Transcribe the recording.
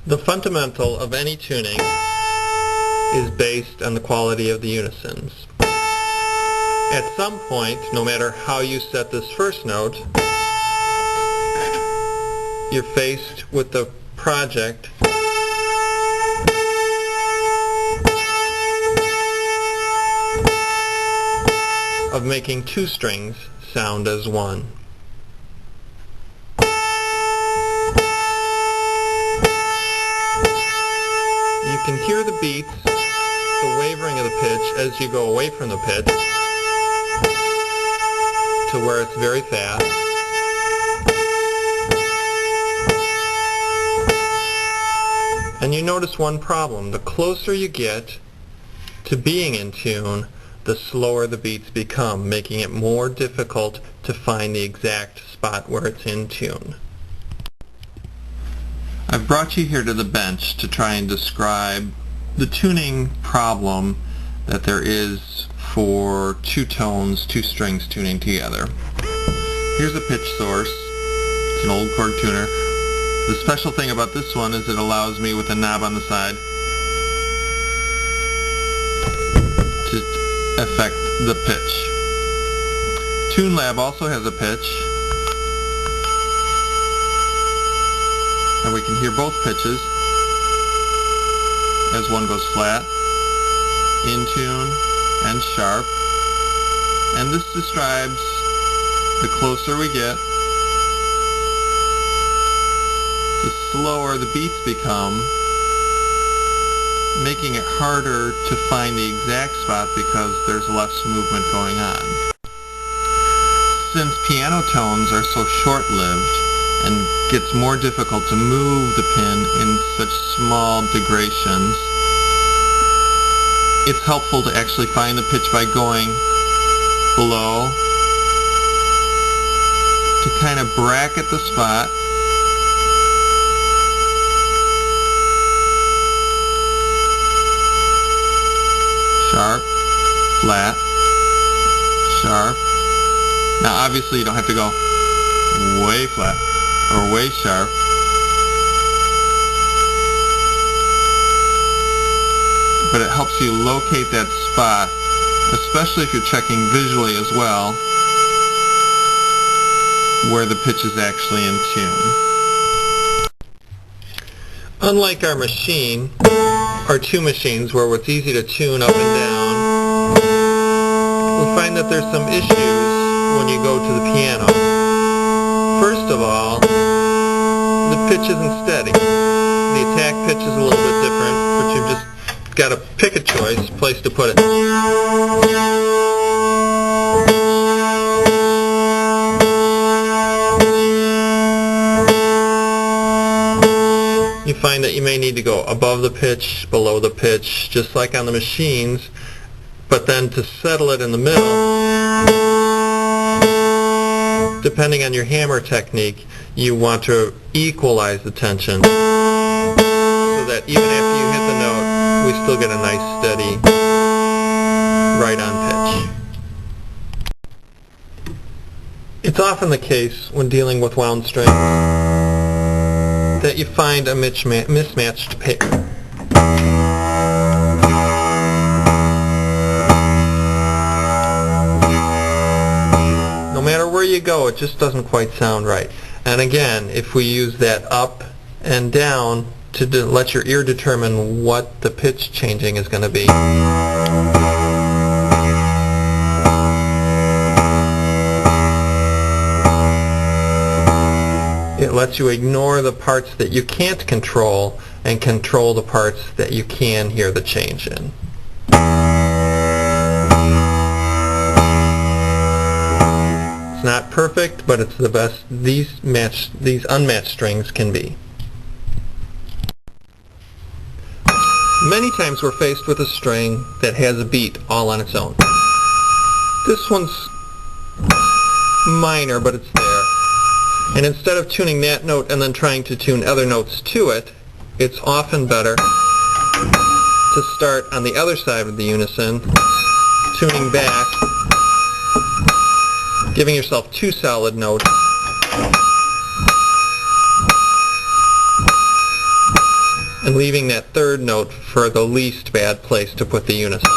The fundamental of any tuning is based on the quality of the unisons. At some point, no matter how you set this first note, you're faced with the project of making two strings sound as one. You can hear the beats, the wavering of the pitch as you go away from the pitch to where it's very fast. And you notice one problem. The closer you get to being in tune, the slower the beats become, making it more difficult to find the exact spot where it's in tune. I've brought you here to the bench to try and describe the tuning problem that there is for two tones, two strings tuning together. Here's a pitch source. It's an old chord tuner. The special thing about this one is it allows me, with a knob on the side, to affect the pitch. TuneLab also has a pitch, and we can hear both pitches as one goes flat, in tune, and sharp. And this describes the closer we get, the slower the beats become, making it harder to find the exact spot because there's less movement going on. Since piano tones are so short-lived and gets more difficult to move the pin in such small degradations, it's helpful to actually find the pitch by going below to kind of bracket the spot. Sharp, flat, sharp. Now obviously you don't have to go way flat or way sharp. But it helps you locate that spot, especially if you're checking visually as well, where the pitch is actually in tune. Unlike our machine, our two machines where it's easy to tune up and down, we find that there's some issues when you go to the piano. First of all, the pitch isn't steady. The attack pitch is a little bit different, but you've just got to pick a place to put it. You find that you may need to go above the pitch, below the pitch, just like on the machines, but then to settle it in the middle, depending on your hammer technique, you want to equalize the tension so that even after you hit the note, we still get a nice steady right on pitch. It's often the case when dealing with wound strings that you find a mismatched pair. No matter where you go, it just doesn't quite sound right. And again, if we use that up and down to let your ear determine what the pitch changing is going to be, it lets you ignore the parts that you can't control and control the parts that you can hear the change in. It's not perfect, but it's the best these unmatched strings can be. Many times we're faced with a string that has a beat all on its own. This one's minor, but it's there. And instead of tuning that note and then trying to tune other notes to it, it's often better to start on the other side of the unison, tuning back, giving yourself two solid notes, and leaving that third note for the least bad place to put the unison.